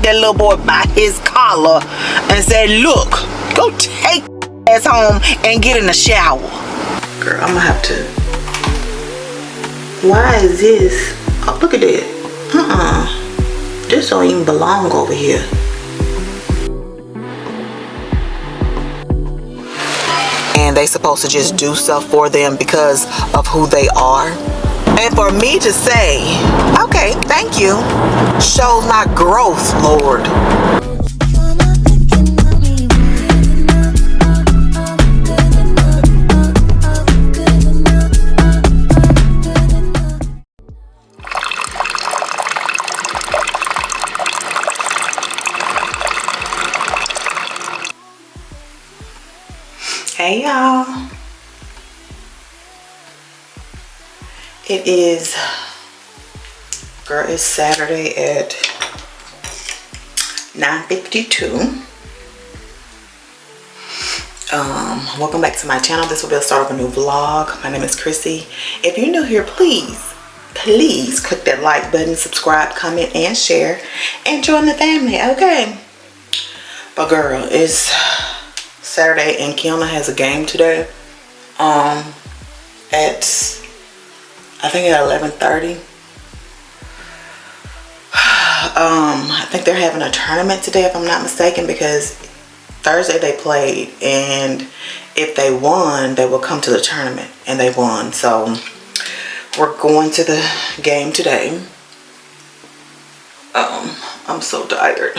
that little boy by his collar and said, look, go take ass home and get in the shower. Girl, I'm gonna have to. Why is this? Oh, look at that. This don't even belong over here. And they supposed to just do stuff for them because of who they are. And for me to say, okay, thank you, shows my growth, Lord. Hey y'all, it's Saturday at 9:52. Welcome back to my channel. This will be the start of a new vlog. My name is Chrissy. If you're new here, please click that like button, subscribe, comment, and share, and join the family, okay? But girl, it's Saturday and Kiana has a game today at I think at 11:30. I think they're having a tournament today if I'm not mistaken, because Thursday they played, and if they won they will come to the tournament, and they won. So we're going to the game today. I'm so tired,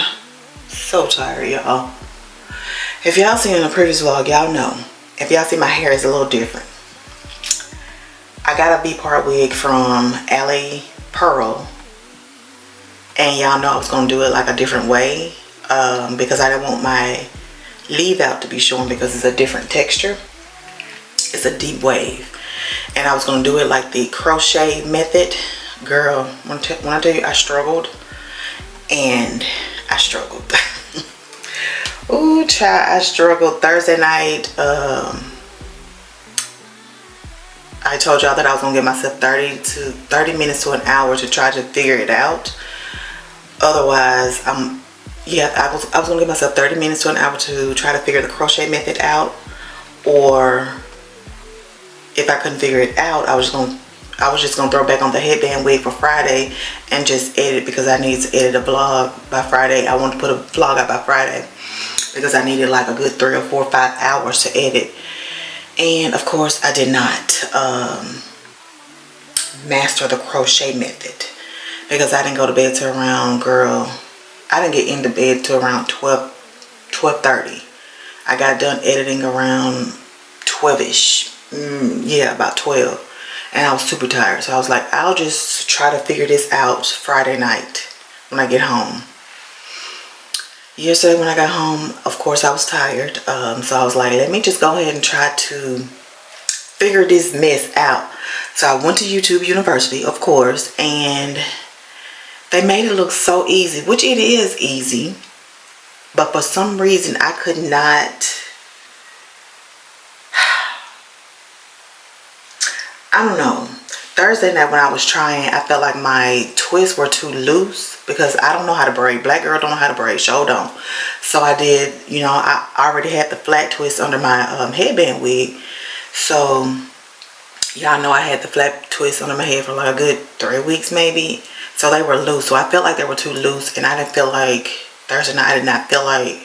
y'all. If y'all seen in the previous vlog, y'all know. If y'all see, my hair is a little different. I got a V-part wig from Alley Pearl, and y'all know I was gonna do it like a different way because I didn't want my leave out to be showing because it's a different texture. It's a deep wave, and I was gonna do it like the crochet method. Girl, when I tell you I struggled, and I struggled. Ooh, child, I struggled. Thursday night, I told y'all that I was gonna give myself 30 minutes to an hour to try to figure it out. Otherwise, I was gonna give myself 30 minutes to an hour to try to figure the crochet method out. Or if I couldn't figure it out, I was just gonna throw back on the headband wig for Friday and just edit, because I need to edit a vlog by Friday. I want to put a vlog out by Friday because I needed like a good 3 or 4 or 5 hours to edit. And of course I did not master the crochet method, because I didn't go to bed till around, girl, I didn't get into bed till around 12:30. I got done editing around 12ish. Yeah, about 12. And I was super tired, so I was like, I'll just try to figure this out Friday night when I get home. Yesterday when I got home, of course I was tired, so I was like, let me just go ahead and try to figure this mess out. So I went to YouTube University, of course, and they made it look so easy, which it is easy, but for some reason I could not, I don't know. Thursday night when I was trying, I felt like my twists were too loose, because I don't know how to braid. Black girl don't know how to braid, sure don't. So I did, you know, I already had the flat twist under my headband wig. So y'all know I had the flat twist under my head for like a good 3 weeks maybe. So they were loose. So I felt like they were too loose, and I didn't feel like, Thursday night I did not feel like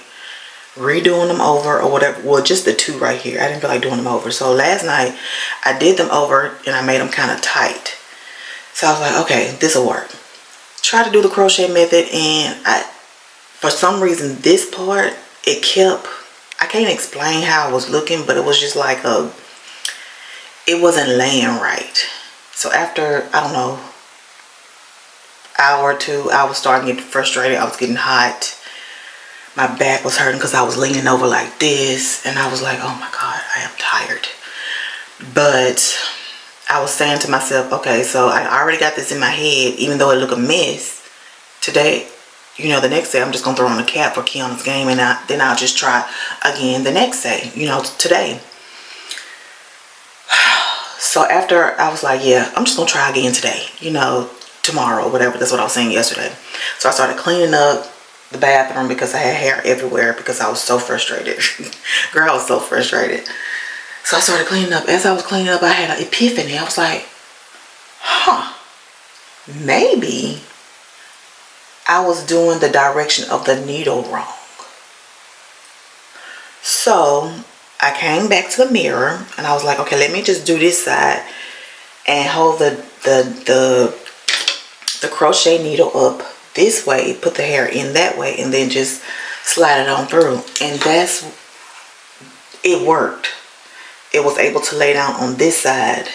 redoing them over or whatever. Well, just the two right here, I didn't feel like doing them over. So last night I did them over and I made them kind of tight. So I was like, okay, this will work. Try to do the crochet method, and for some reason this part, it kept, I can't explain how I was looking, but it was just like it wasn't laying right. So after, I don't know, hour or two, I was starting to get frustrated. I was getting hot. My back was hurting because I was leaning over like this, and I was like, oh my God, I am tired. But I was saying to myself, okay, so I already got this in my head, even though it looked a mess. Today, you know, the next day I'm just gonna throw on a cap for Kiana's game, and then I'll just try again the next day, you know, today. So after, I was like, yeah, I'm just gonna try again today, you know, tomorrow or whatever. That's what I was saying yesterday. So I started cleaning up, the bathroom because I had hair everywhere because I was so frustrated. Girl, I was so frustrated. So I started cleaning up. As I was cleaning up, I had an epiphany. I was like, huh, maybe I was doing the direction of the needle wrong. So I came back to the mirror and I was like, okay, let me just do this side and hold the crochet needle up this way, put the hair in that way, and then just slide it on through. And it worked. It was able to lay down on this side.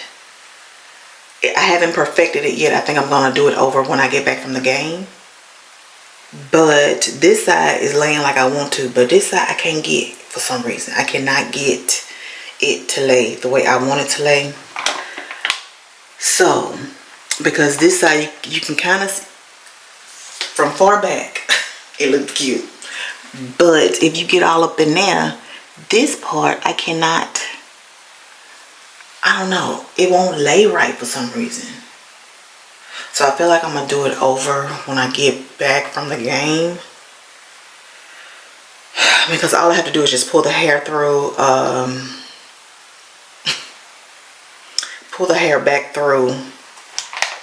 I haven't perfected it yet. I think I'm going to do it over when I get back from the game. But this side is laying like I want to. But this side I can't get for some reason. I cannot get it to lay the way I want it to lay. So, because this side you can kind of, from far back, it looks cute. But if you get all up in there, this part I cannot, I don't know, it won't lay right for some reason. So I feel like I'm going to do it over when I get back from the game. Because all I have to do is just pull the hair through, pull the hair back through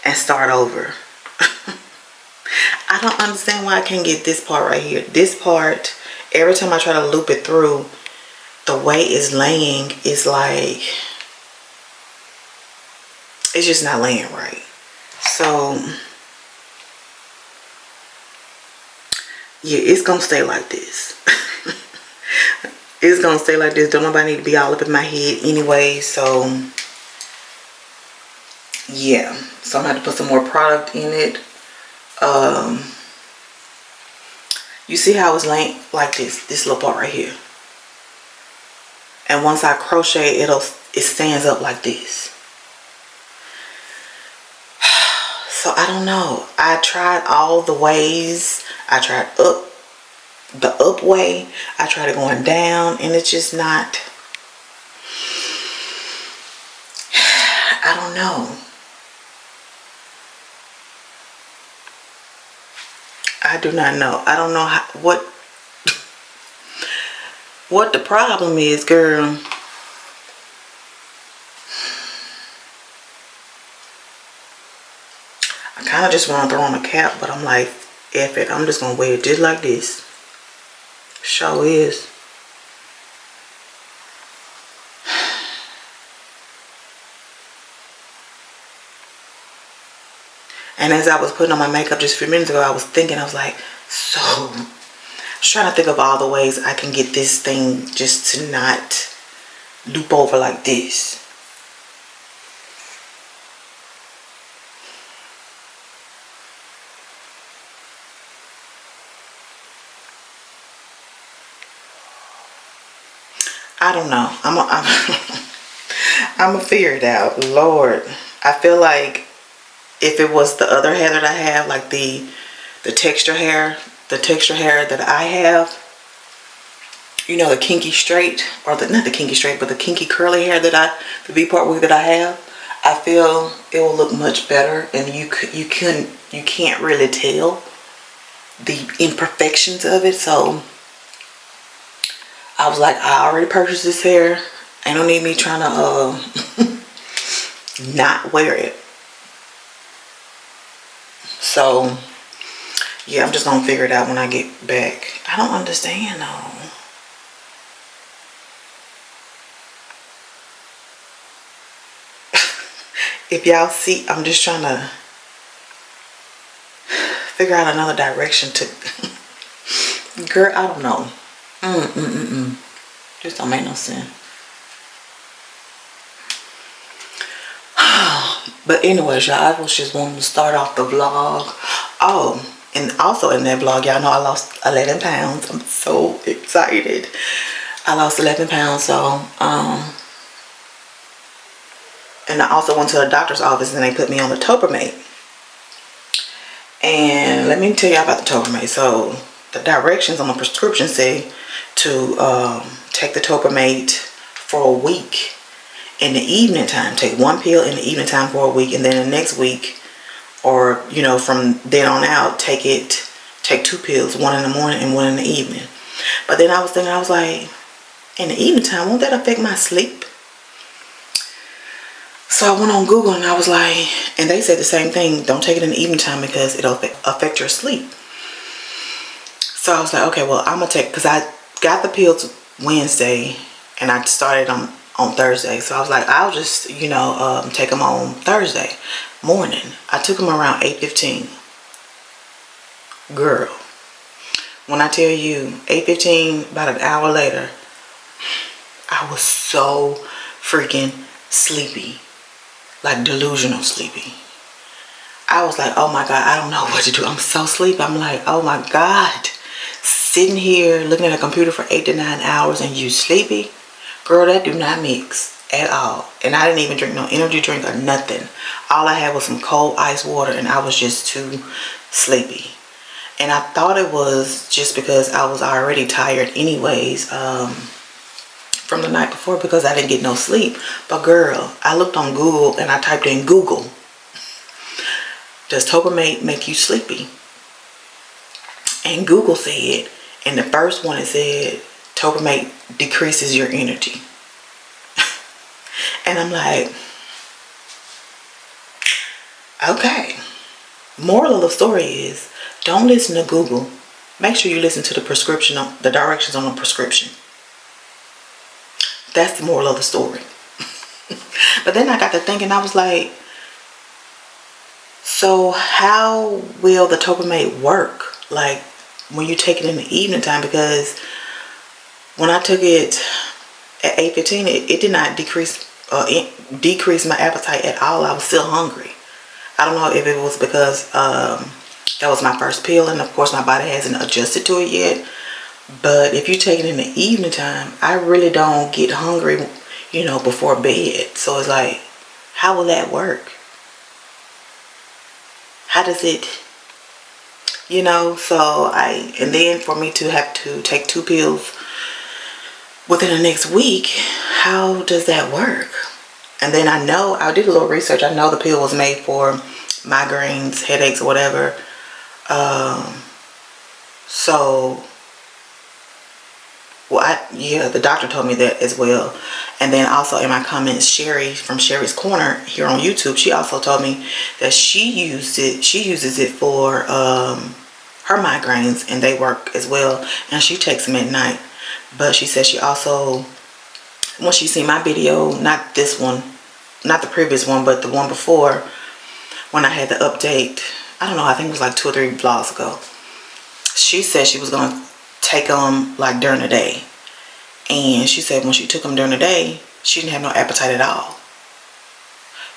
and start over. I don't understand why I can't get this part right here. This part, every time I try to loop it through, the way it's laying is like, it's just not laying right. So yeah, it's gonna stay like this. It's gonna stay like this. Don't nobody need to be all up in my head anyway. So yeah, so I'm gonna have to put some more product in it. You see how it's laying like this little part right here, and once I crochet it stands up like this. So I don't know, I tried all the ways. I tried the up way, I tried it going down, and it's just not, I don't know. I do not know. I don't know what the problem is, girl. I kind of just want to throw on a cap, but I'm like, F it. I'm just going to wear it just like this. Sure is. And as I was putting on my makeup just a few minutes ago, I was thinking, I was like, so, I was trying to think of all the ways I can get this thing just to not loop over like this. I don't know. I'm gonna figure it out. Lord, I feel like if it was the other hair that I have, like the texture hair that I have, you know, the kinky straight, or not the kinky straight, but the kinky curly hair that the V-part wig that I have, I feel it will look much better, and you can't really tell the imperfections of it. So I was like, I already purchased this hair. Ain't no need me trying to not wear it. So yeah, I'm just gonna figure it out when I get back. I don't understand though. If y'all see, I'm just trying to figure out another direction to girl, I don't know. Just don't make no sense. But anyways, y'all, I was just wanting to start off the vlog. Oh, and also in that vlog, y'all know I lost 11 pounds. I'm so excited. I lost 11 pounds. So and I also went to the doctor's office and they put me on the Toppermate. And let me tell you about the Toppermate. So the directions on the prescription say to take the Toppermate for a week in the evening time. Take one pill in the evening time for a week, and then the next week, or you know, from then on out, take take 2 pills, one in the morning and one in the evening. But then I was thinking, I was like, in the evening time, won't that affect my sleep? So I went on Google and I was like, and they said the same thing, don't take it in the evening time because it'll affect your sleep. So I was like, okay, well, I'm gonna take, because I got the pills Wednesday and I started them on Thursday. So I was like, I'll just, you know, take them on Thursday morning. I took them around 8:15. Girl, when I tell you 8:15, about an hour later, I was so freaking sleepy, like delusional sleepy. I was like, oh my God, I don't know what to do. I'm so sleepy. I'm like, oh my God, sitting here looking at a computer for 8 to 9 hours and you sleepy? Girl, that do not mix at all. And I didn't even drink no energy drink or nothing. All I had was some cold ice water and I was just too sleepy. And I thought it was just because I was already tired anyways, from the night before because I didn't get no sleep. But girl, I looked on Google and I typed in Google, does Topamate make you sleepy? And Google said, and the first one it said, Topamate decreases your energy. And I'm like, okay. Moral of the story is, don't listen to Google. Make sure you listen to the prescription, the directions on the prescription. That's the moral of the story. But then I got to thinking, I was like, so how will the Topamate work? Like when you take it in the evening time, because when I took it at 8:15, it did not decrease my appetite at all. I was still hungry. I don't know if it was because that was my first pill, and of course my body hasn't adjusted to it yet. But if you take it in the evening time, I really don't get hungry, you know, before bed. So it's like, how will that work? How does it, you know? So and then for me to have to take 2 pills within the next week, how does that work? And then I know, I did a little research. I know the pill was made for migraines, headaches, or whatever. So, well, yeah, the doctor told me that as well. And then also in my comments, Sherry from Sherry's Corner here on YouTube, she also told me that she uses it for her migraines, and they work as well. And she takes them at night. But she said she also, when she seen my video, not this one, not the previous one, but the one before, when I had the update, I don't know, I think it was like 2 or 3 vlogs ago. She said she was going to take them like during the day. And she said when she took them during the day, she didn't have no appetite at all.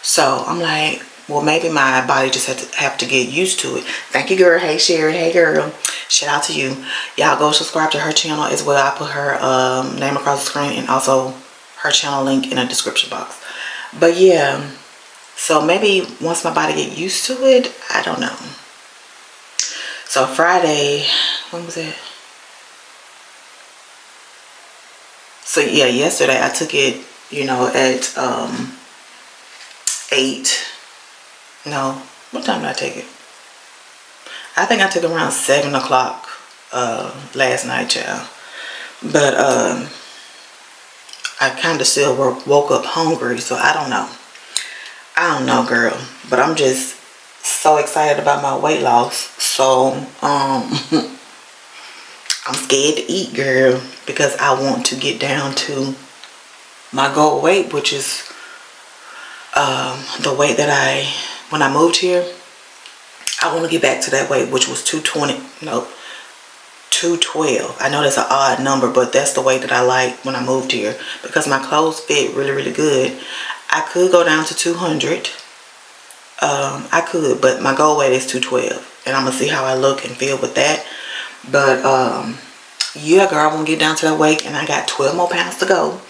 So I'm like, well, maybe my body just have to get used to it. Thank you, girl. Hey, Sherry. Hey, girl. Shout out to you. Y'all go subscribe to her channel as well. I put her name across the screen and also her channel link in the description box. But yeah, so maybe once my body get used to it, I don't know. So Friday, when was it? So yeah, yesterday I took it, you know, at 8. No, what time did I take it? I think I took it around 7 o'clock last night, child. But I kind of still woke up hungry, so I don't know. I don't know, girl. But I'm just so excited about my weight loss. So I'm scared to eat, girl, because I want to get down to my goal weight, which is the weight that when I moved here, I want to get back to that weight, which was 212. I know that's an odd number, but that's the weight that I like when I moved here, because my clothes fit really, really good. I could go down to 200. I could, but my goal weight is 212, and I'm gonna see how I look and feel with that. But yeah, girl, I want to get down to that weight, and I got 12 more pounds to go.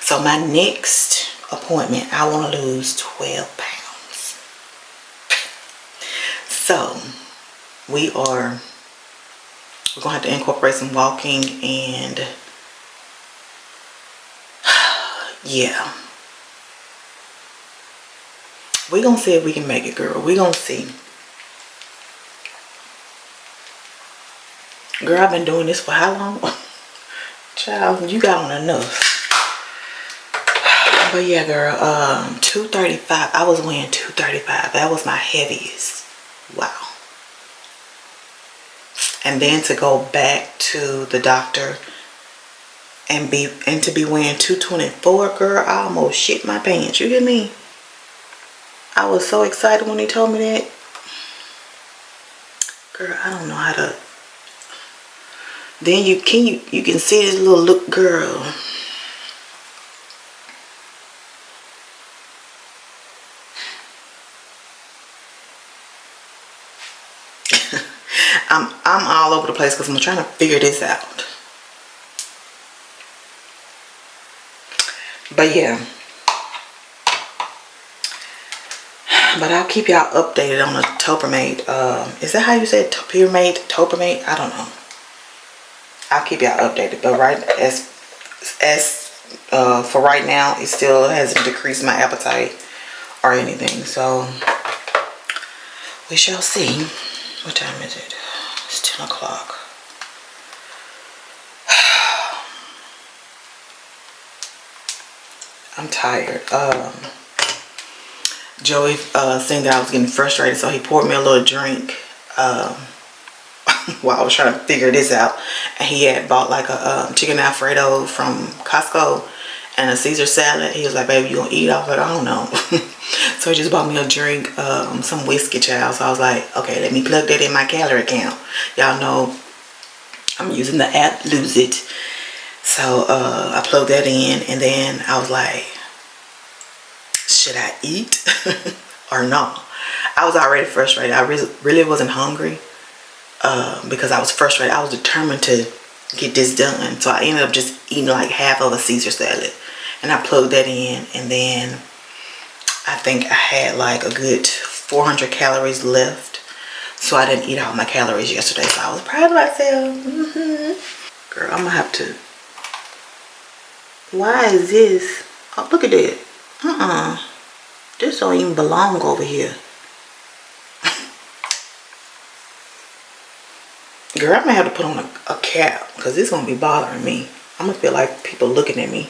So my next appointment, I want to lose 12 pounds. So we're gonna have to incorporate some walking, and yeah, we're gonna see if we can make it, girl. We're gonna see. Girl, I've been doing this for how long? Child, you got on enough. But yeah, girl, 235. I was weighing 235. That was my heaviest. Wow. And then to go back to the doctor and to be weighing 224, girl, I almost shit my pants. You hear me? I was so excited when he told me that. Girl, I don't know how to. Then you can see this little look, girl. I'm all over the place because I'm trying to figure this out. But yeah. But I'll keep y'all updated on the Toppermate. Is that how you say it? Toppermate? I don't know. I'll keep y'all updated. But for right now, it still hasn't decreased my appetite or anything. So we shall see. What time is it? It's 10 o'clock. I'm tired. Joey saying that I was getting frustrated, so he poured me a little drink while I was trying to figure this out. And he had bought like a chicken Alfredo from Costco and a Caesar salad. He was like, baby, you gonna eat? I was like, I don't know. So he just bought me a drink, some whiskey, child. So I was like, okay, let me plug that in my calorie count. Y'all know I'm using the app Lose It. So I plugged that in, and then I was like, should I eat or no? I was already frustrated. I really wasn't hungry because I was frustrated. I was determined to get this done. So I ended up just eating like half of a Caesar salad, and I plugged that in, and then I think I had like a good 400 calories left. So I didn't eat all my calories yesterday, so I was proud of myself. Girl, I'm gonna have to. Why is this? Oh, look at that. This don't even belong over here. Girl, I'm gonna have to put on a cap because this is gonna be bothering me. I'm gonna feel like people looking at me.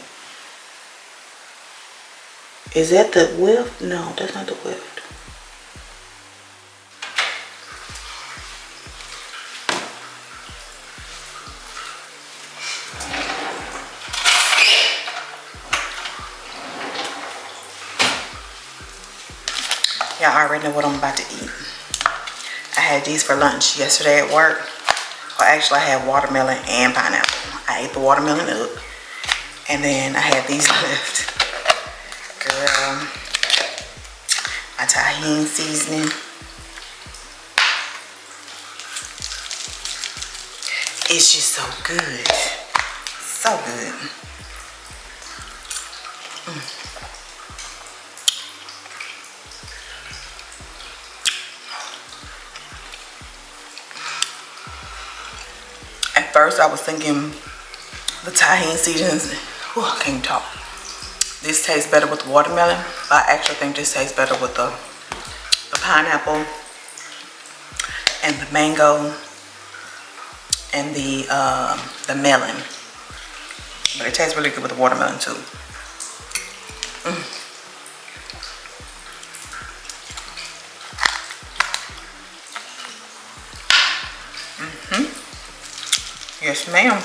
Is that the weft? No, that's not the weft. Y'all already know what I'm about to eat. I had these for lunch yesterday at work. Well, actually, I had watermelon and pineapple. I ate the watermelon up, and then I had these left. Girl, my tahini seasoning. It's just so good. So good. At first, I was thinking the tahini seasonings. Oh, I can't talk. This tastes better with the watermelon, but I actually think this tastes better with the pineapple and the mango and the melon. But it tastes really good with the watermelon too. Yes, ma'am.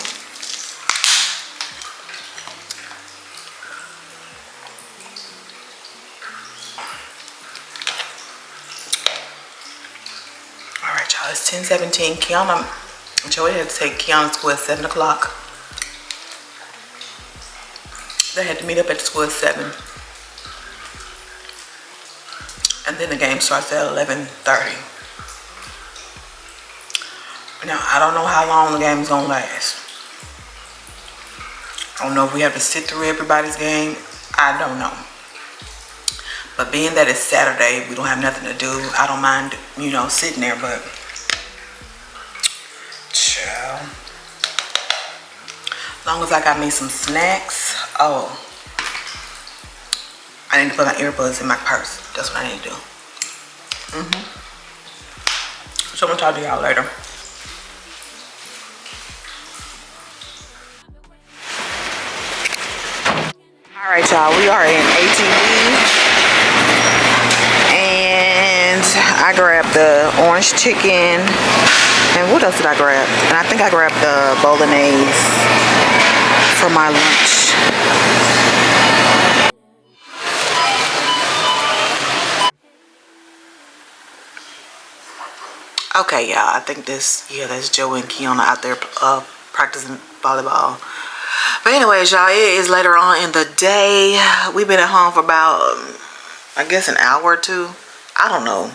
Alright, y'all, it's 10:17. Joey had to take Kiana to school at 7 o'clock. They had to meet up at the school at 7. And then the game starts at 11:30. Now, I don't know how long the game is going to last. I don't know if we have to sit through everybody's game. I don't know. But being that it's Saturday, we don't have nothing to do. I don't mind, you know, sitting there, but child. As long as I got me some snacks. Oh, I need to put my earbuds in my purse. That's what I need to do. So I'm gonna talk to y'all later. y'all, we are in ATV, and I grabbed the orange chicken, and what else did I grab? And I think I grabbed the bolognese for my lunch. Okay, y'all, I think that's Joe and Kiana out there practicing volleyball. But anyways, y'all, it is later on in the day. We've been at home for about, I guess, an hour or two. I don't know.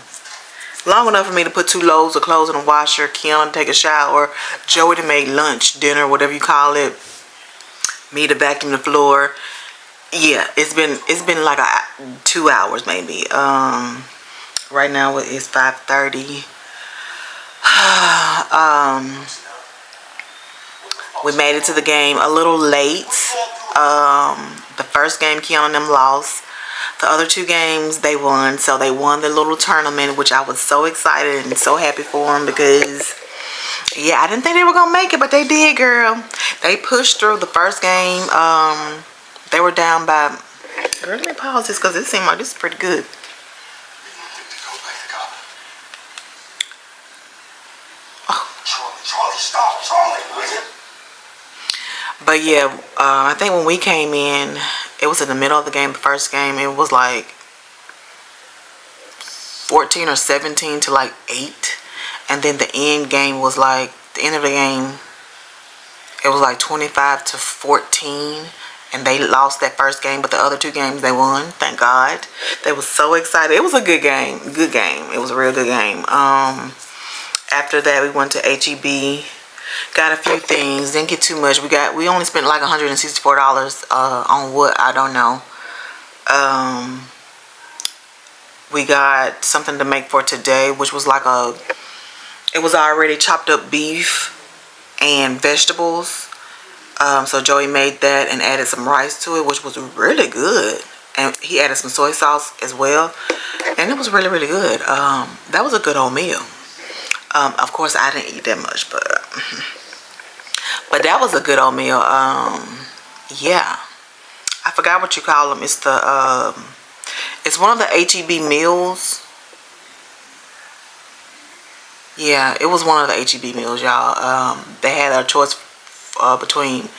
Long enough for me to put 2 loads of clothes in the washer, Kiana to take a shower, Joey to make lunch, dinner, whatever you call it, me to vacuum the floor. Yeah, it's been like 2 hours maybe. Right now it's 5:30. We made it to the game a little late. The first game, Kiana and them lost. The other 2 games, they won. So they won the little tournament, which I was so excited and so happy for them because, yeah, I didn't think they were going to make it, but they did, girl. They pushed through the first game. They were down by... Girl, let me pause this because it seemed like this is pretty good. But yeah, I think when we came in, it was in the middle of the game, the first game. It was like 14 or 17 to like 8. And then the end game was like, the end of the game, it was like 25 to 14. And they lost that first game, but the other 2 games they won. Thank God. They were so excited. It was a good game. Good game. It was a real good game. After that, we went to HEB. Got a few things, didn't get too much. We only spent like $164 on what, I don't know. We got something to make for today, which was like it was already chopped up beef and vegetables. So Joey made that and added some rice to it, which was really good. And he added some soy sauce as well, and it was really, really good. That was a good old meal. Of course, I didn't eat that much, but that was a good old meal. Yeah, I forgot what you call them. It's it's one of the HEB meals. Yeah, it was one of the HEB meals, y'all. They had a choice between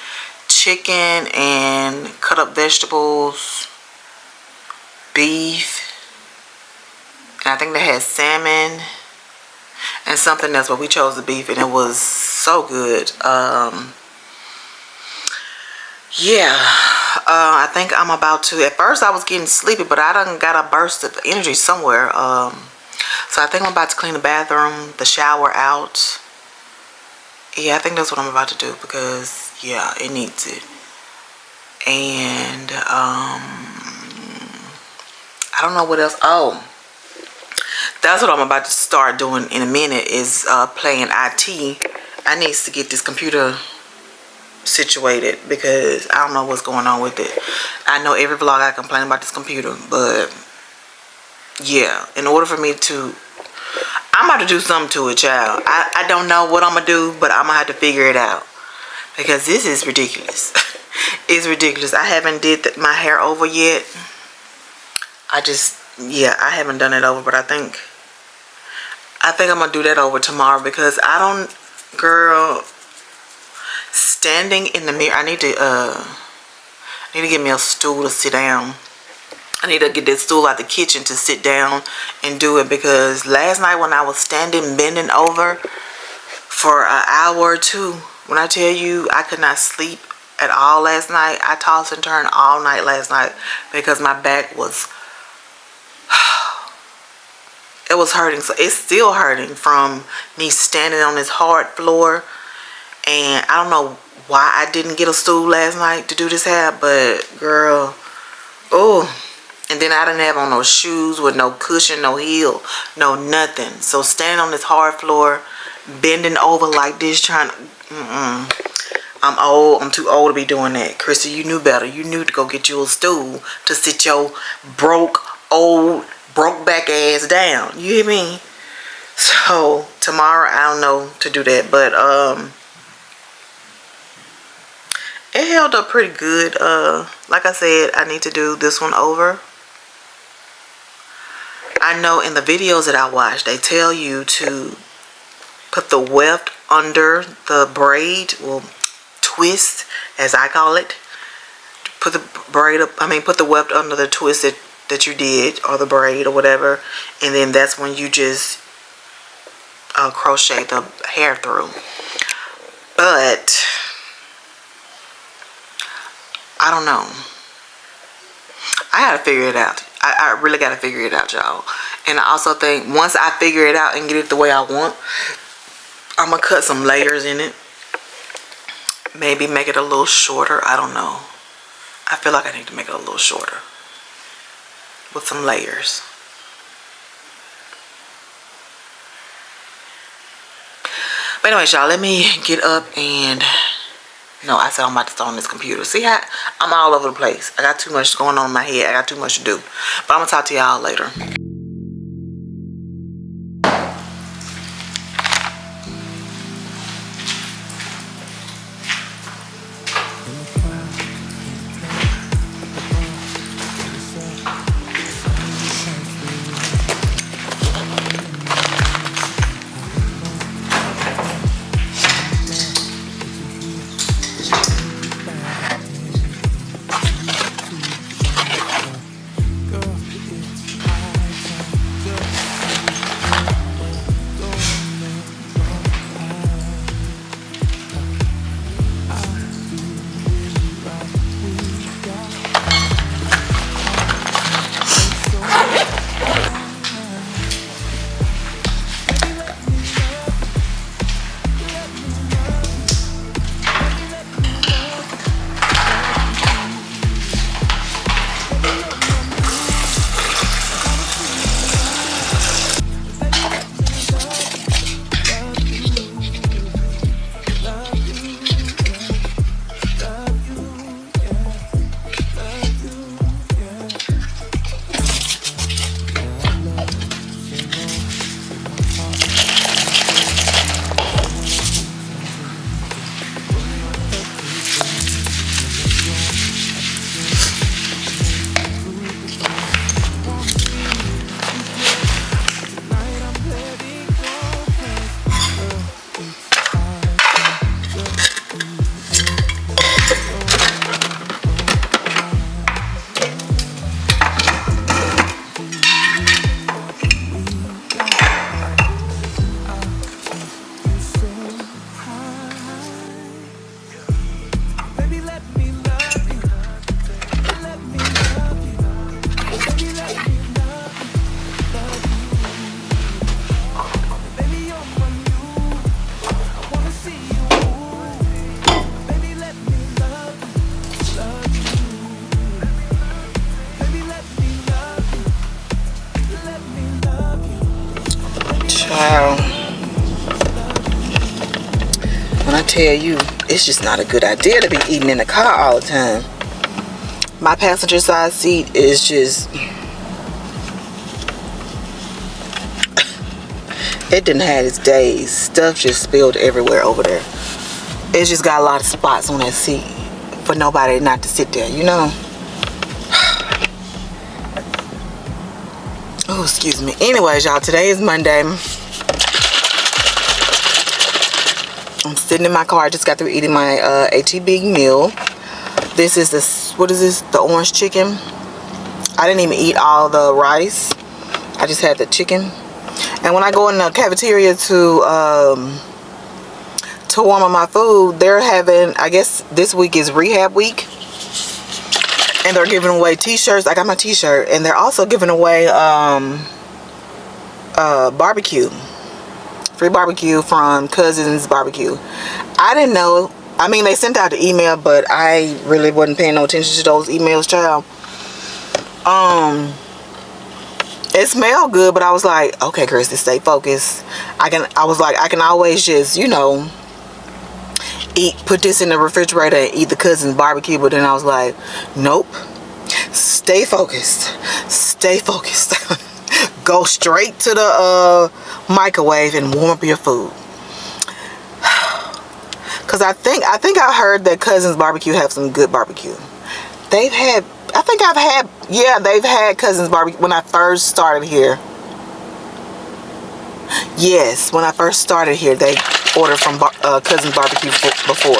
chicken and cut up vegetables, beef, and I think they had salmon and something else, but we chose the beef, and it was so good. Yeah, I think I'm about to, at first I was getting sleepy, but I done got a burst of energy somewhere. So I think I'm about to clean the bathroom, the shower out. Yeah, I think that's what I'm about to do because, yeah, it needs it. And I don't know what else. Oh, that's what I'm about to start doing in a minute, is playing IT. I need to get this computer situated because I don't know what's going on with it. I know every vlog I complain about this computer, but yeah, in order for me to, I'm about to do something to it, child. I don't know what I'm gonna do, but I'm gonna have to figure it out because this is ridiculous. It's ridiculous. I haven't did my hair over yet. Yeah, I haven't done it over, but I think I'm gonna do that over tomorrow because I don't, girl, standing in the mirror, I need to get me a stool to sit down. I need to get this stool out the kitchen to sit down and do it because last night when I was standing, bending over for an hour or two, when I tell you I could not sleep at all last night, I tossed and turned all night last night because my back was, it was hurting. So it's still hurting from me standing on this hard floor. And I don't know why I didn't get a stool last night to do this hair, but girl, oh. And then I didn't have on no shoes with no cushion, no heel, no nothing. So standing on this hard floor, bending over like this, trying to, I'm old. I'm too old to be doing that. Chrissy, you knew better. You knew to go get you a stool to sit your broke back ass down. You hear me? So tomorrow I don't know to do that, but it held up pretty good. Like I said, I need to do this one over. I know in the videos that I watch, they tell you to put the weft under the braid, well, twist as I call it. Put the braid up, put the weft under the twist that you did, or the braid or whatever, and then that's when you just crochet the hair through. But I don't know. I gotta figure it out. I really gotta figure it out, y'all. And I also think once I figure it out and get it the way I want, I'm gonna cut some layers in it. Maybe make it a little shorter. I don't know. I feel like I need to make it a little shorter with some layers. But anyways, y'all, let me get up and... No, I said I'm about to start on this computer. See how I'm all over the place. I got too much going on in my head. I got too much to do. But I'm going to talk to y'all later. When I tell you, it's just not a good idea to be eating in the car all the time. My passenger side seat is just... it didn't have its days. Stuff just spilled everywhere over there. It's just got a lot of spots on that seat for nobody not to sit there, you know? Oh, excuse me. Anyways, y'all, today is Monday. I'm sitting in my car. I just got through eating my HEB meal. This is this, what is this? The orange chicken. I didn't even eat all the rice. I just had the chicken. And when I go in the cafeteria to warm up my food, they're having, I guess this week is rehab week. And they're giving away t-shirts. I got my t-shirt. And they're also giving away barbecue. Free barbecue from Cousins Barbecue. I didn't know. I mean, they sent out the email, but I really wasn't paying no attention to those emails, child. It smelled good, but I was like, okay, Christy, stay focused. I was like, I can always just, you know, put this in the refrigerator and eat the Cousins Barbecue. But then I was like, nope. Stay focused. Stay focused. Go straight to the microwave and warm up your food. Cause I think I heard that Cousins Barbecue have some good barbecue. They've had, they've had Cousins Barbecue when I first started here. Yes, when I first started here, they ordered from Cousins Barbecue before.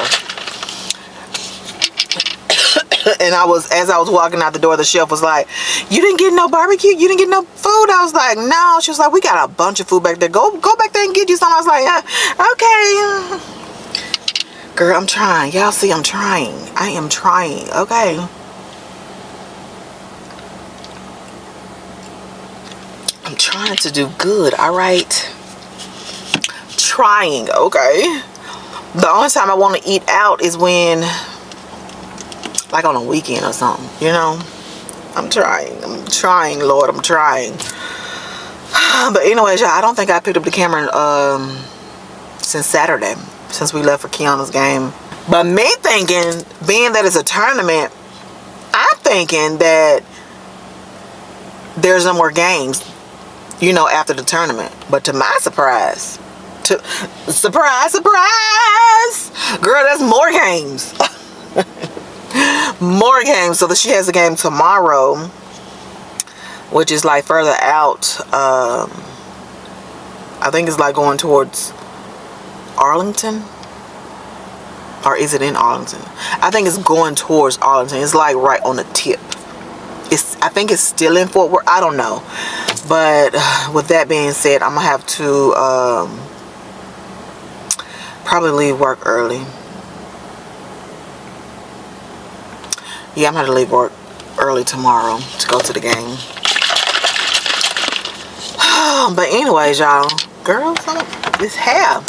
And as I was walking out the door, the chef was like, "You didn't get no barbecue? You didn't get no food?" I was like, "No." She was like, "We got a bunch of food back there. Go back there and get you some." I was like, "Okay." Girl, I'm trying. Y'all see, I'm trying. I am trying. Okay. I'm trying to do good. All right. Trying. Okay. The only time I want to eat out is when, like, on a weekend or something, you know. I'm trying, Lord, I'm trying. But anyways, y'all, I don't think I picked up the camera since Saturday, since we left for Kiana's game. But me thinking, being that it's a tournament, I'm thinking that there's no more games, you know, after the tournament. But to my surprise, surprise, girl, there's more games. More games. So that she has a game tomorrow, which is like further out. I think it's like going towards Arlington, or is it in Arlington? I think it's going towards Arlington. It's like right on the tip. I think it's still in Fort Worth. I don't know. But with that being said, I'm gonna have to probably leave work early. Yeah, I'm going to leave work early tomorrow to go to the game. But anyways, y'all. Girl, this hair.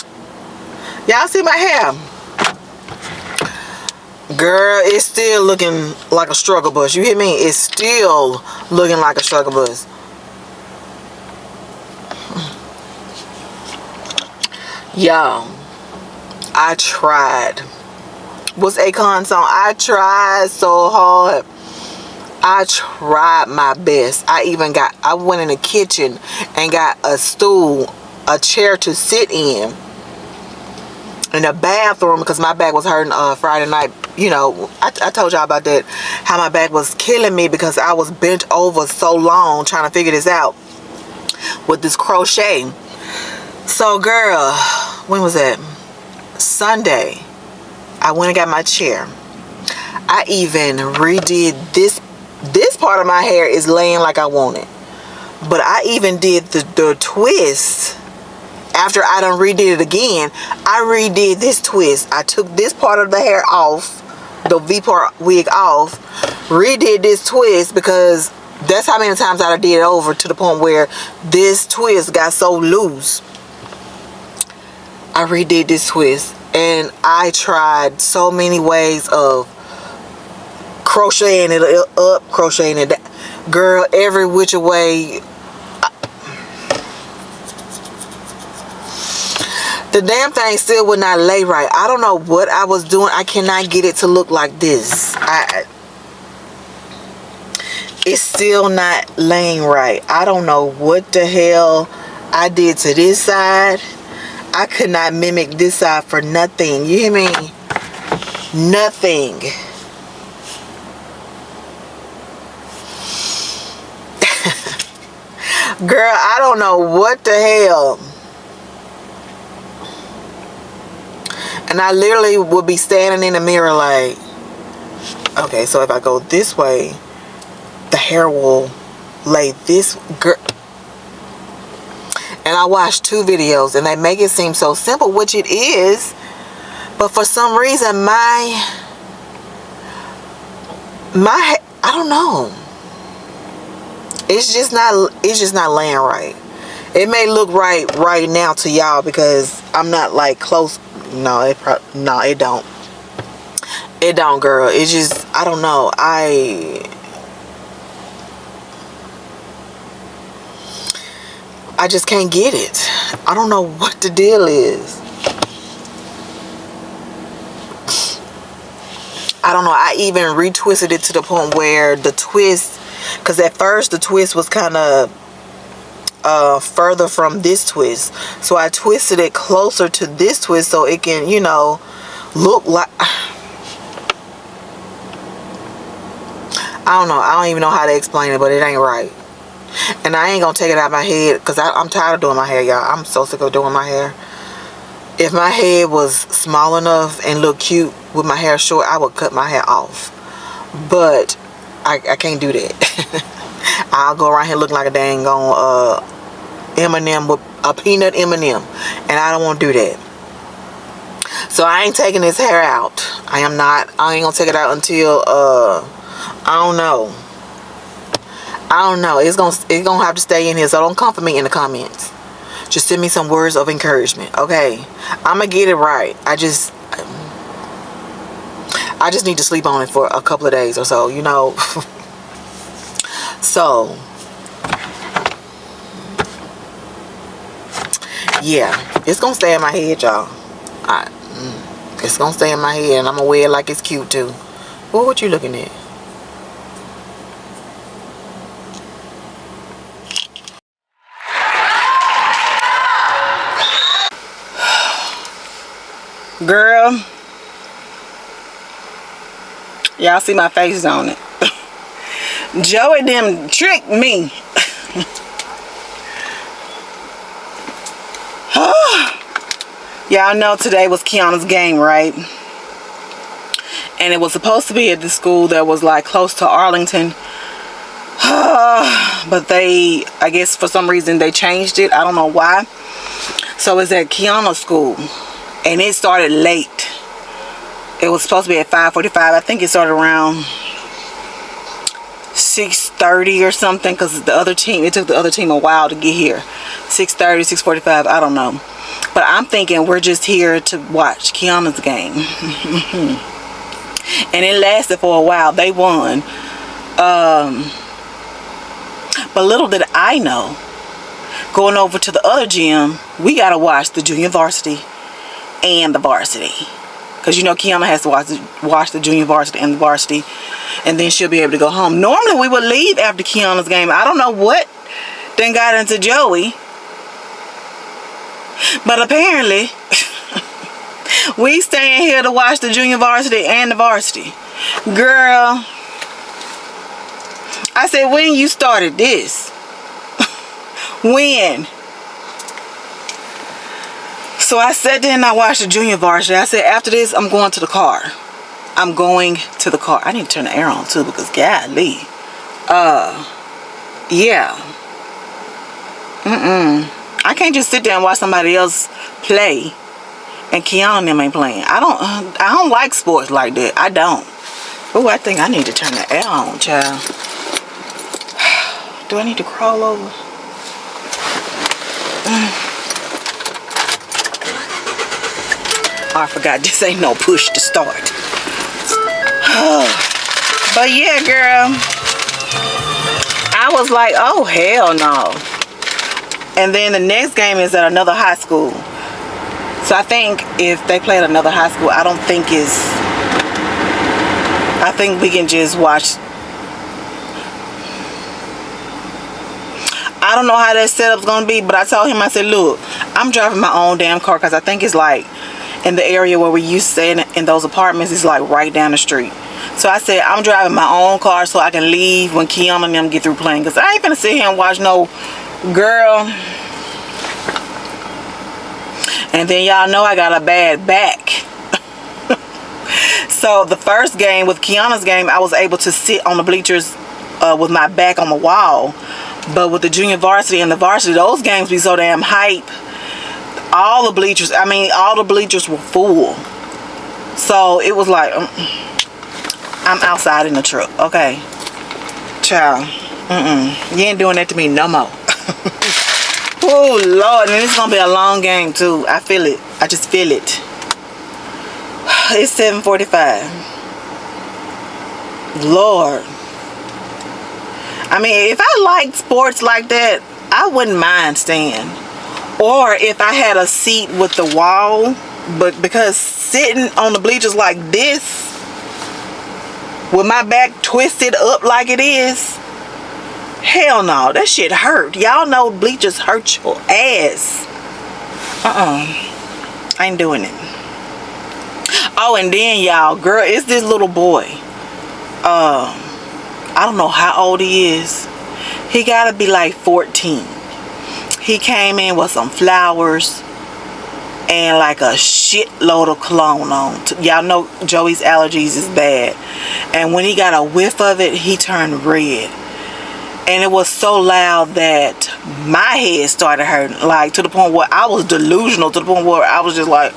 Y'all see my hair? Girl, it's still looking like a struggle bus. You hear me? It's still looking like a struggle bus. Y'all, I tried. What's Akon's song? I tried so hard. I tried my best. I went in the kitchen and got a stool, a chair to sit in the bathroom, because my back was hurting Friday night. You know, I told y'all about that, how my back was killing me because I was bent over so long trying to figure this out with this crochet. So girl, when was that? Sunday, I went and got my chair. I even redid this part of my hair is laying like I want it. But I even did the twist. After I done redid it again, I redid this twist. I took this part of the hair off, the V-part wig off, redid this twist, because that's how many times I did it over, to the point where this twist got so loose. I redid this twist, and I tried so many ways of crocheting it up, crocheting it down. Girl, every which way. The damn thing still would not lay right. I don't know what I was doing. I cannot get it to look like this. It's still not laying right. I don't know what the hell I did to this side. I could not mimic this side for nothing. You hear me? Nothing. Girl, I don't know what the hell. And I literally would be standing in the mirror like, okay, so if I go this way, the hair will lay this. Girl. And I watched 2 videos, and they make it seem so simple, which it is. But for some reason, my I don't know. It's just not laying right. It may look right now to y'all because I'm not like close. No, it don't. It don't, girl. It's just, I don't know. I just can't get it. I don't know what the deal is. I don't know. I even retwisted it to the point where the twist, because at first the twist was kind of further from this twist. So I twisted it closer to this twist so it can, you know, look like, I don't know. I don't even know how to explain it, but it ain't right. And I ain't gonna take it out of my head because I'm tired of doing my hair, y'all. I'm so sick of doing my hair. If my head was small enough and look cute with my hair short, I would cut my hair off. But I can't do that. I'll go around here looking like a dang on M&M with a peanut M&M, and I don't want to do that. So I ain't taking this hair out. I ain't gonna take it out until I don't know. It's gonna have to stay in here. So don't come for me in the comments. Just send me some words of encouragement, okay? I'm gonna get it right. I just need to sleep on it for a couple of days or so, you know. So yeah, it's gonna stay in my head, y'all. It's gonna stay in my head, and I'm gonna wear it like it's cute too. Well, what you looking at? Girl, y'all see my face on it. Joey them tricked me. Y'all know today was Kiana's game, right? And it was supposed to be at the school that was like close to Arlington. But they, I guess for some reason they changed it. I don't know why. So it's at Kiana's school. And it started late. It was supposed to be at 5:45. I think it started around 6:30 or something, because the other team, it took the other team a while to get here. 6:30, 6:45, I don't know. But I'm thinking we're just here to watch Kiana's game. And it lasted for a while. They won. But little did I know, going over to the other gym, we gotta watch the junior varsity and the varsity, because you know Kiana has to watch the junior varsity and the varsity, and then she'll be able to go home. Normally we would leave after Kiana's game. I don't know what then got into Joey, but apparently we staying here to watch the junior varsity and the varsity. Girl, I said, when you started this? When? So I sat there and I watched the junior varsity. I said, after this, I'm going to the car. I'm going to the car. I need to turn the air on too, because golly. Yeah. I can't just sit there and watch somebody else play and Kiana and them ain't playing. I don't like sports like that. I don't. Oh, I think I need to turn the air on, child. Do I need to crawl over? Oh, I forgot, this ain't no push to start. But yeah, girl, I was like, oh hell no. And then the next game is at another high school. So I think if they play at another high school, I think we can just watch. I don't know how that setup's gonna be, but I told him, I said, look, I'm driving my own damn car, because I think it's like in the area where we used to stay in those apartments, it's like right down the street. So I said, I'm driving my own car so I can leave when Kiana and them get through playing, because I ain't finna sit here and watch no girl. And then y'all know I got a bad back. So the first game, with Kiana's game, I was able to sit on the bleachers with my back on the wall. But with the junior varsity and the varsity, those games be so damn hype. All the bleachers were full. So it was like, I'm outside in the truck, okay? Child, you ain't doing that to me no more. Oh Lord, and it's gonna be a long game too. I feel it. I just feel it. It's 7:45. Lord. I mean, if I liked sports like that, I wouldn't mind staying. Or if I had a seat with the wall, but because sitting on the bleachers like this, with my back twisted up like it is, hell no, that shit hurt. Y'all know bleachers hurt your ass. I ain't doing it. Oh, and then y'all, girl, it's this little boy. I don't know how old he is. He gotta be like 14. He came in with some flowers and like a shitload of cologne on. Y'all know Joey's allergies is bad. And when he got a whiff of it, he turned red. And it was so loud that my head started hurting. Like, to the point where I was delusional. To the point where I was just like...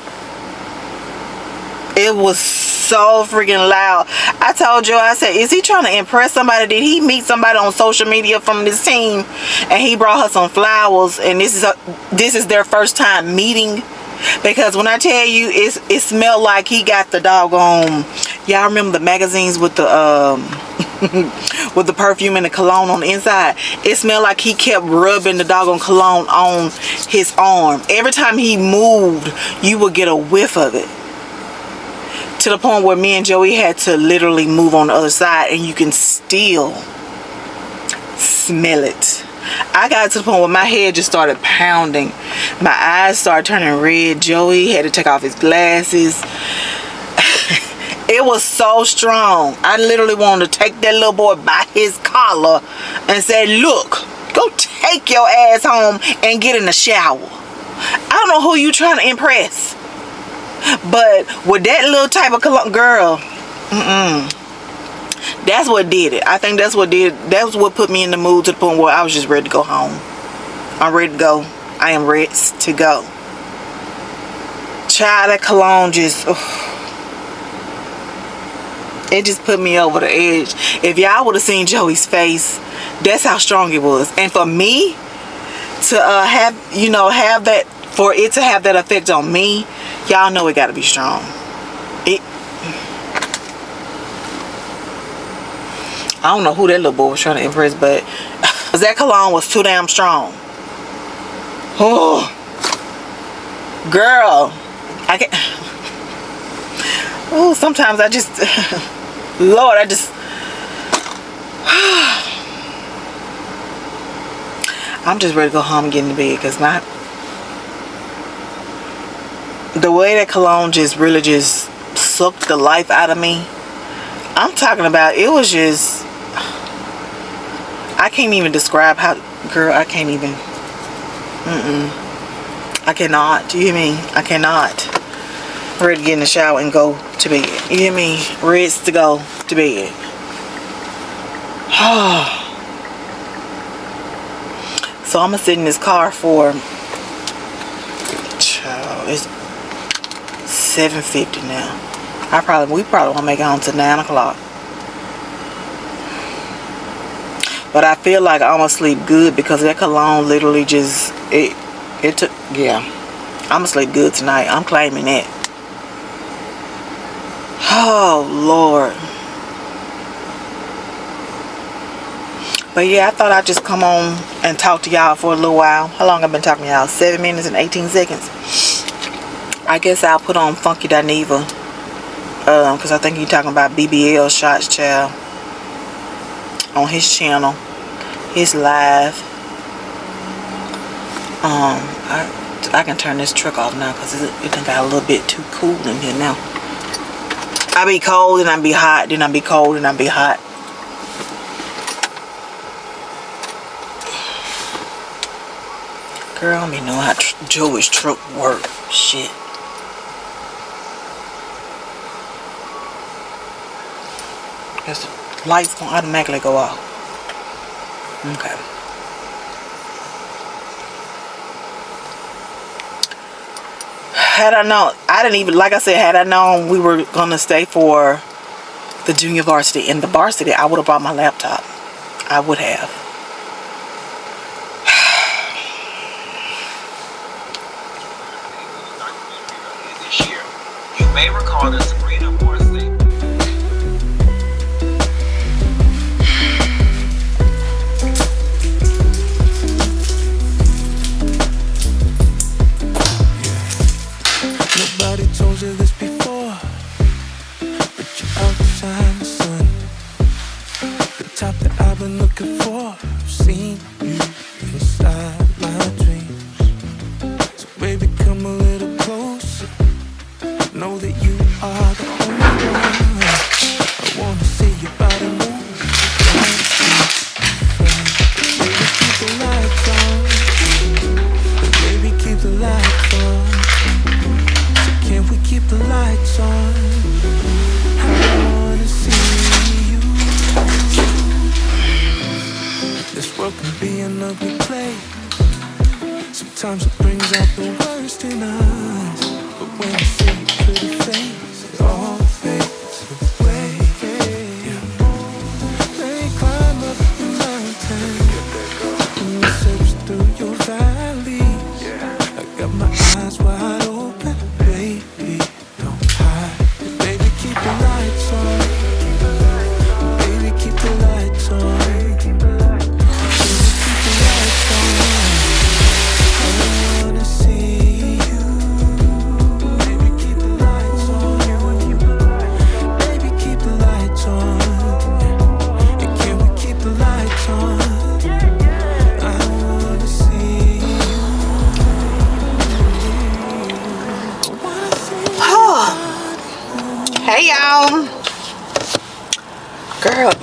It was so freaking loud. I told Joe, I said, is he trying to impress somebody? Did he meet somebody on social media from this team? And he brought her some flowers. And this is their first time meeting. Because when I tell you, it smelled like he got the doggone... Y'all remember the magazines with the with the perfume and the cologne on the inside? It smelled like he kept rubbing the doggone cologne on his arm. Every time he moved, you would get a whiff of it. To the point where me and Joey had to literally move on the other side, and you can still smell it. I got to the point where my head just started pounding. My eyes started turning red. Joey had to take off his glasses. It was so strong. I literally wanted to take that little boy by his collar and say, look, go take your ass home and get in the shower. I don't know who you trying to impress. But with that little type of cologne, girl, that's what did it. I think that's what put me in the mood to the point where I was just ready to go home. I'm ready to go. I am ready to go. Child, that cologne just... it just put me over the edge. If y'all would have seen Joey's face, that's how strong it was. And for me to have that, for it to have that effect on me, y'all know it got to be strong. I don't know who that little boy was trying to impress, but that cologne was too damn strong. Oh, girl, I can't. Oh, sometimes I just, Lord, I just, I'm just ready to go home and get in the bed, because the way that cologne just really just sucked the life out of me. I'm talking about, it was just, I can't even describe how, girl, I can't even, I cannot, do you hear me? I cannot. Ready to get in the shower and go to bed. You hear me? Ready to go to bed. So I'm gonna sit in this car for, child, it's 7:50 now. We probably won't make it home till 9 o'clock. But I feel like I'm gonna sleep good because that cologne literally just, it took, yeah. I'm gonna sleep good tonight. I'm claiming that. Oh, Lord. But yeah, I thought I'd just come on and talk to y'all for a little while. How long I've been talking to y'all? 7 minutes and 18 seconds. I guess I'll put on Funky Dineva. Because I think he's talking about BBL shots, child. On his channel. His live. I can turn this truck off now because it done got a little bit too cool in here now. I be cold and I be hot, then I be cold and I be hot. Girl, I don't even know how Joey's truck work. Shit. Because the lights gonna automatically go off. Okay. Had I known, I didn't even, like I said, had I known we were gonna stay for the junior varsity and the varsity, I would have brought my laptop. I would have. This year, you may recall that Sabrina Morrissey. Nobody told you this before, but you're outside the sun. The top that I've been looking for. I've seen you inside my dreams. So baby, come a little closer. Know that you are Sometimes it brings out the worst in us, but when I see your pretty face, it all fades away. Yeah. Let me climb up the mountain and search through your valley. I got my eyes wide open, baby, don't hide. Baby, keep the lights on. Baby, keep the lights on. Baby, keep the lights on. I wanna see you. Baby, keep the lights on. Baby, keep the lights on. And can we keep the lights on? I wanna see you. Hey y'all. Girl,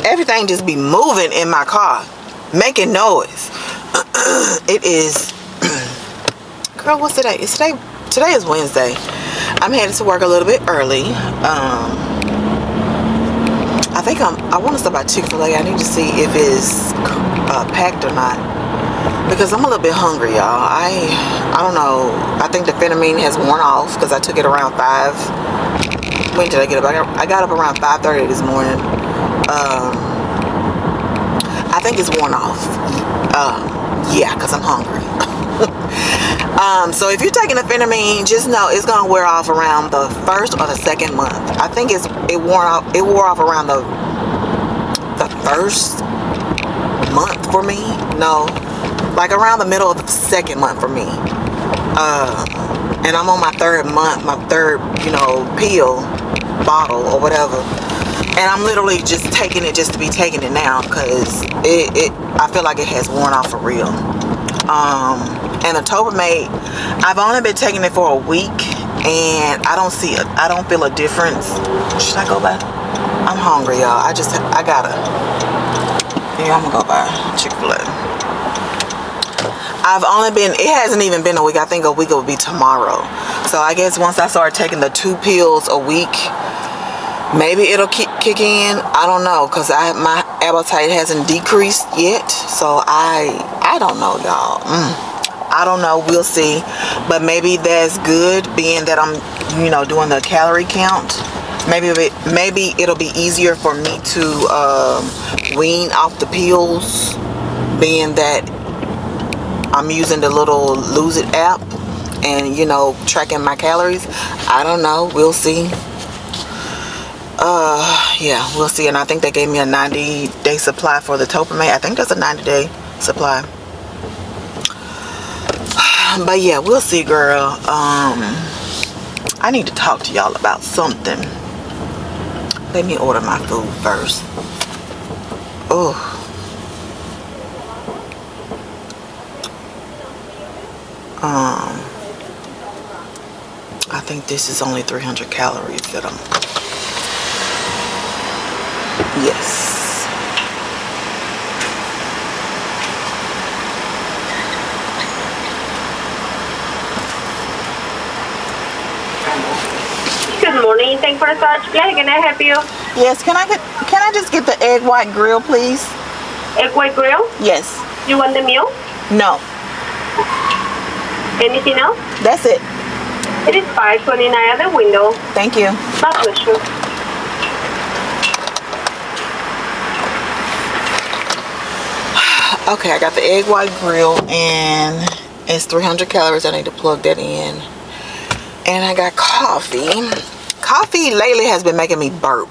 everything just be moving in my car, making noise. It is girl, what's today? Today is Wednesday. I'm headed to work a little bit early. I think I want to stop by Chick-fil-A. I need to see if it's packed or not, because I'm a little bit hungry, y'all. I don't know. I think the phenamine has worn off because I took it around 5. When did I get up? I got up around 5:30 this morning. I think it's worn off. Yeah, because I'm hungry. So if you're taking the phenamine, just know it's gonna wear off around the 1st or the 2nd month. I think it wore off around the 1st month for me. No, like around the middle of the 2nd month for me. And I'm on my 3rd month, my 3rd, pill bottle or whatever. And I'm literally just taking it just to be taking it now, because I feel like it has worn off for real. And the Topamate, I've only been taking it for a week, and I don't feel a difference. Should I go by? I'm hungry, y'all. I'm gonna go by Chick-fil-A. It hasn't even been a week. I think a week will be tomorrow. So I guess once I start taking the 2 pills a week, maybe it'll kick in. I don't know, because my appetite hasn't decreased yet. So I don't know, y'all. I don't know. We'll see. But maybe that's good, being that I'm, doing the calorie count. Maybe it'll be easier for me to wean off the pills, being that I'm using the little Lose It app and, tracking my calories. I don't know. We'll see. Yeah, we'll see. And I think they gave me a 90-day supply for the Topamate. I think that's a 90-day supply. But yeah, we'll see, girl. I need to talk to y'all about something. Let me order my food first. Oh. I think this is only 300 calories that yes. Good morning. Thanks for the search. Yeah, can I help you? Yes, can I just get the egg white grill, please? Egg white grill? Yes. You want the meal? No. Anything else? That's it. It is $5.29 at the window. Thank you. My pleasure. Okay, I got the egg white grill, and it's 300 calories. I need to plug that in. And I got coffee. Coffee lately has been making me burp.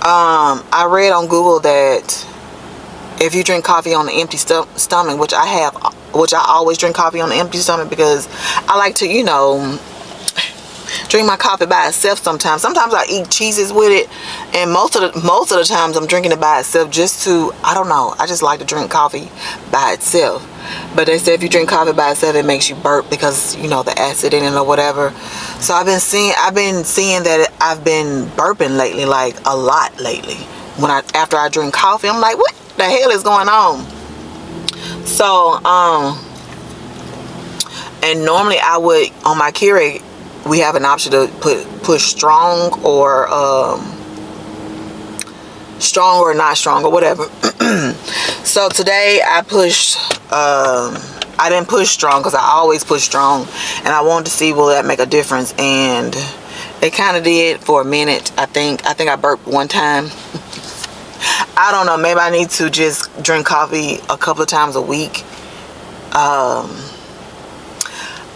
I read on Google that if you drink coffee on an empty stomach, which I always drink coffee on an empty stomach, because I like to, drink my coffee by itself sometimes. Sometimes I eat cheeses with it, and most of the times I'm drinking it by itself just to, I don't know, I just like to drink coffee by itself. But they say if you drink coffee by itself, it makes you burp because, the acid in it or whatever. So I've been seeing that I've been burping lately, like a lot lately. After I drink coffee, I'm like, what the hell is going on? So, and normally I would, on my Keurig, we have an option to push strong or not strong or whatever. So today I pushed I didn't push strong because I always push strong, and I wanted to see will that make a difference, and it kind of did for a minute. I think I burped one time. I don't know, maybe I need to just drink coffee a couple of times a week. I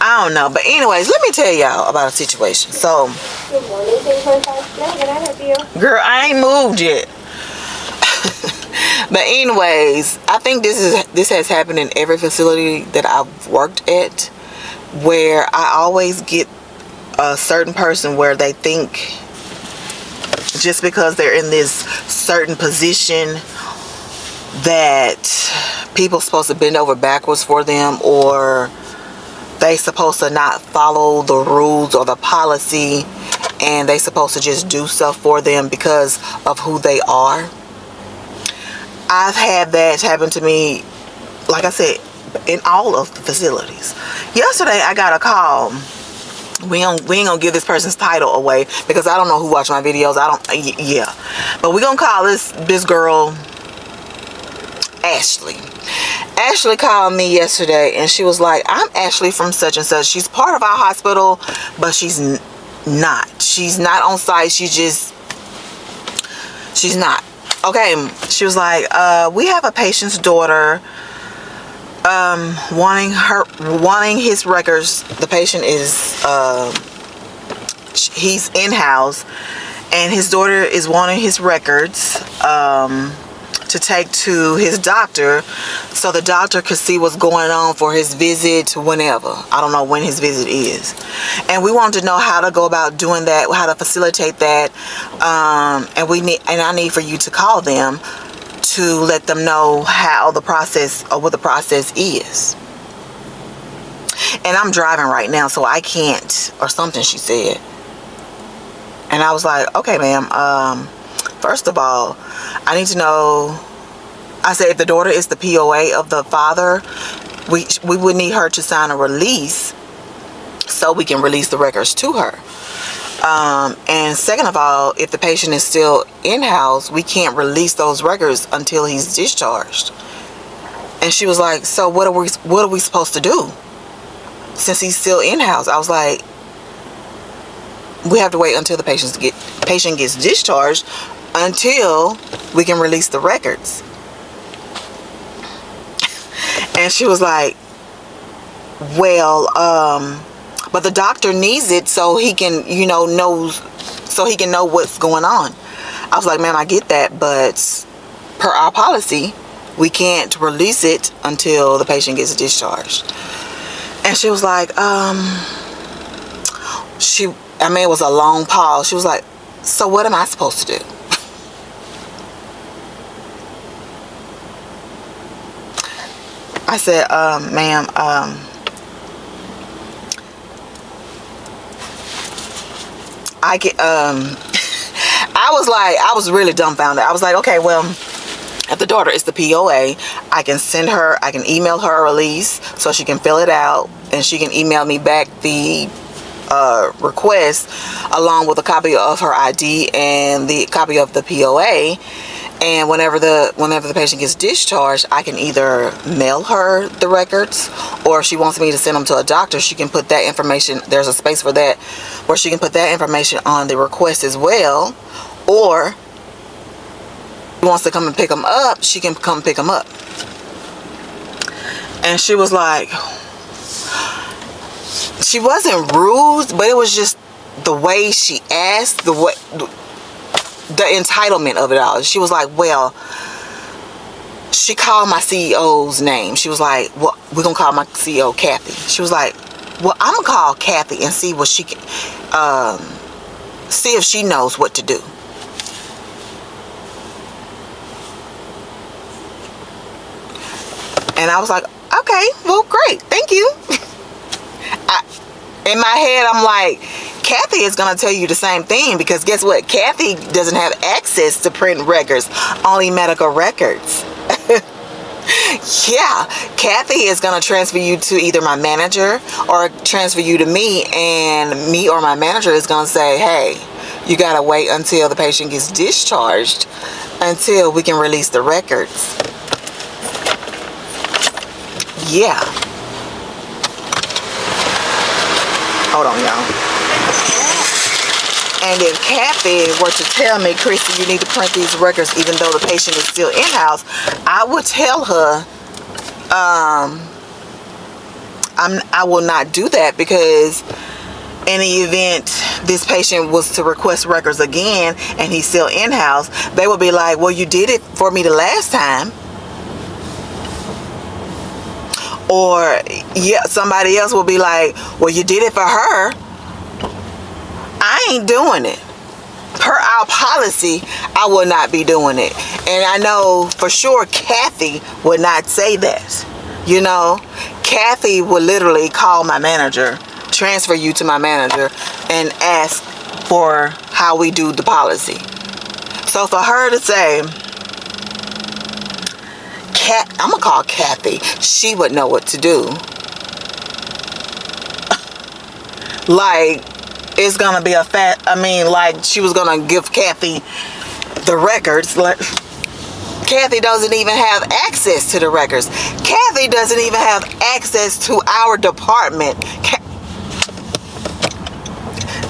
don't know, but anyways, let me tell y'all about a situation. So, Good morning, thank you for can I help you? girl, I ain't moved yet. But anyways, I think this has happened in every facility that I've worked at, where I always get a certain person where they think just because they're in this certain position that people supposed to bend over backwards for them, or they supposed to not follow the rules or the policy, and they supposed to just do stuff for them because of who they are. I've had that happen to me, like I said, in all of the facilities. Yesterday, I got a call. We ain't gonna give this person's title away because I don't know who watched my videos. Yeah. But we gonna call this girl Ashley. Ashley called me yesterday and she was like, I'm Ashley from such and such. She's part of our hospital, but she's not. She's not on site. She's not. Okay, she was like, we have a patient's daughter wanting his records. The patient is he's in-house, and his daughter is wanting his records to take to his doctor so the doctor could see what's going on for his visit whenever. I don't know when his visit is. And we wanted to know how to go about doing that, how to facilitate that. And I need for you to call them to let them know how the process or what the process is. And I'm driving right now, so I can't, or something she said. And I was like, okay, ma'am, first of all, I need to know, I said, if the daughter is the POA of the father, we would need her to sign a release so we can release the records to her. And second of all, if the patient is still in-house, we can't release those records until he's discharged. And she was like, so what are we supposed to do since he's still in-house? I was like, we have to wait until the patient gets discharged until we can release the records. And she was like, well, but the doctor needs it so he can, know what's going on. I was like, ma'am, I get that, but per our policy, we can't release it until the patient gets discharged. And she was like, it was a long pause. She was like, so what am I supposed to do? I said, ma'am, I was really dumbfounded. I was like, okay, well, if the daughter is the POA, I can email her a release so she can fill it out, and she can email me back the request along with a copy of her ID and the copy of the POA. And whenever the patient gets discharged, I can either mail her the records, or if she wants me to send them to a doctor, she can put that information, there's a space for that, where she can put that information on the request as well. Or if she wants to come and pick them up, she can come pick them up. And she was like, she wasn't rude, but it was just the way she asked, the entitlement of it all. She was like, well, she called my CEO's name. She was like, well, we're going to call my CEO Kathy. She was like, well, I'm going to call Kathy and see what she can, see if she knows what to do. And I was like, okay, well, great. Thank you. In my head, I'm like, Kathy is going to tell you the same thing, because guess what? Kathy doesn't have access to print records, only medical records. Yeah, Kathy is going to transfer you to either my manager or transfer you to me, and me or my manager is going to say, hey, you got to wait until the patient gets discharged until we can release the records. Yeah. Hold on, y'all. And if Kathy were to tell me, Christy, you need to print these records even though the patient is still in-house, I would tell her, I will not do that, because in the event this patient was to request records again and he's still in-house, they would be like, well, you did it for me the last time. Or yeah, somebody else will be like, well, you did it for her. I ain't doing it. Per our policy, I will not be doing it. And I know for sure Kathy would not say that. You know, Kathy would literally call my manager, transfer you to my manager, and ask for how we do the policy. So for her to say, I'm gonna call Kathy, she would know what to do. Like, it's gonna be like she was gonna give Kathy the records. Like, Kathy doesn't even have access to the records. Kathy doesn't even have access to our department.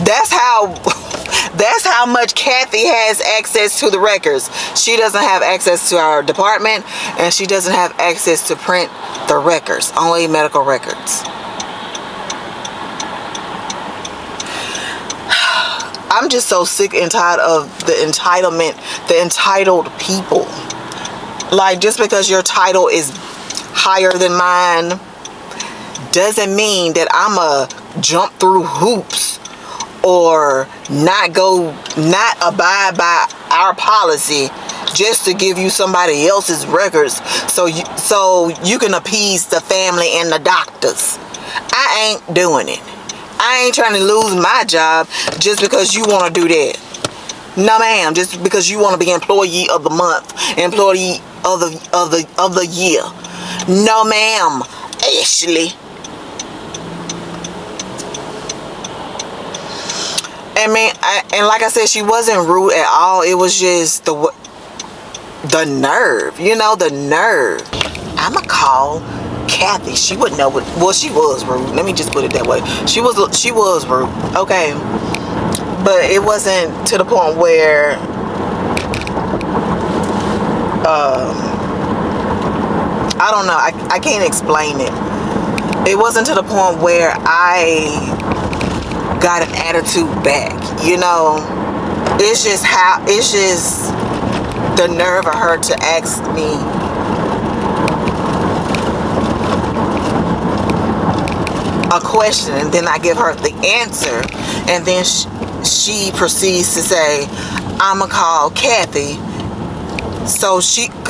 That's how much Kathy has access to the records. She doesn't have access to our department, and she doesn't have access to print the records, only medical records. I'm just so sick and tired of the entitlement, the entitled people. Like, just because your title is higher than mine doesn't mean that I'ma jump through hoops or not abide by our policy just to give you somebody else's records so you can appease the family and the doctors. I ain't doing it. I ain't trying to lose my job just because you want to do that. No, ma'am. Just because you want to be employee of the month, employee of the year. No, ma'am. Ashley. And like I said, she wasn't rude at all. It was just the nerve. You know, the nerve. I'ma call Kathy. She wouldn't know what. Well, she was rude. Let me just put it that way. She was rude. Okay, but it wasn't to the point where I don't know. I can't explain it. It wasn't to the point where I got an attitude back. You know, it's just the nerve of her to ask me a question, and then I give her the answer, and then she proceeds to say, I'ma call Kathy,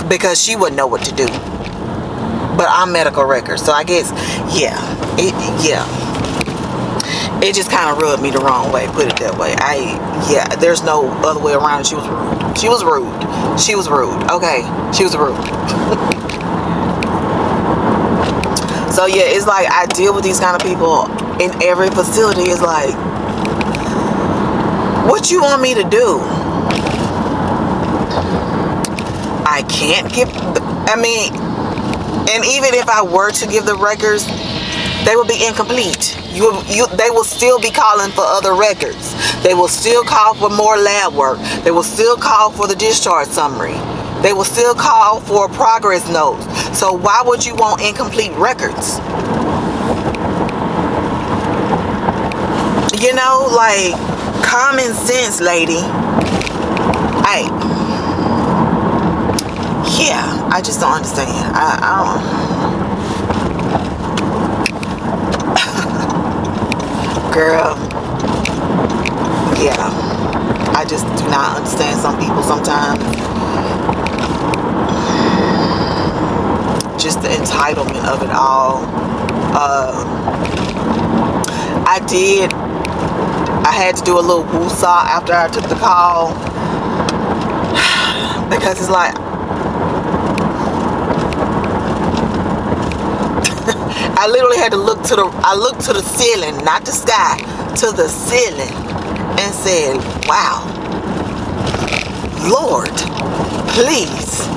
because she wouldn't know what to do. But I'm medical records, so I guess it just kind of rubbed me the wrong way, put it that way. There's no other way around it. She was rude. Okay, she was rude. So yeah, it's like I deal with these kind of people in every facility. It's like, what you want me to do? I can't give, and even if I were to give the records, they would be incomplete. They will still be calling for other records. They will still call for more lab work. They will still call for the discharge summary. They will still call for progress notes. So why would you want incomplete records? You know, like, common sense, lady. I just don't understand. I don't. Girl, yeah, I just do not understand some people sometimes. Just the entitlement of it all. I had to do a little woo-saw after I took the call, because it's like, I literally had to look to the ceiling, not the sky, to the ceiling, and said, wow, Lord, please,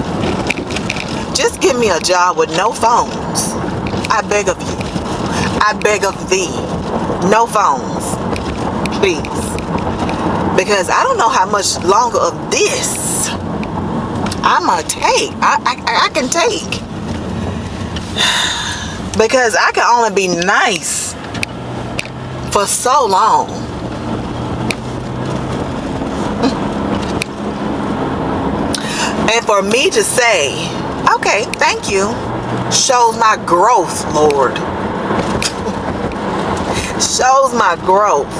just give me a job with no phones. I beg of you. I beg of thee. No phones, please. Because I don't know how much longer of this I'ma take. I can take. Because I can only be nice for so long. And for me to say, okay, thank you, shows my growth, Lord. Shows my growth.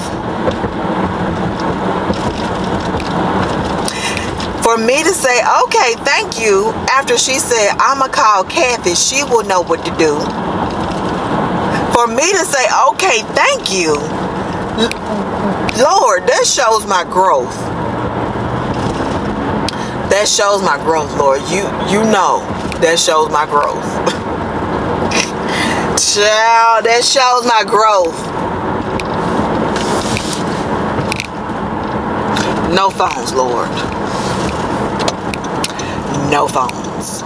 For me to say, okay, thank you, after she said, I'ma call Kathy, she will know what to do. For me to say, okay, thank you, Lord, that shows my growth. That shows my growth, Lord. You know that shows my growth. Child, that shows my growth. No phones, Lord. No phones.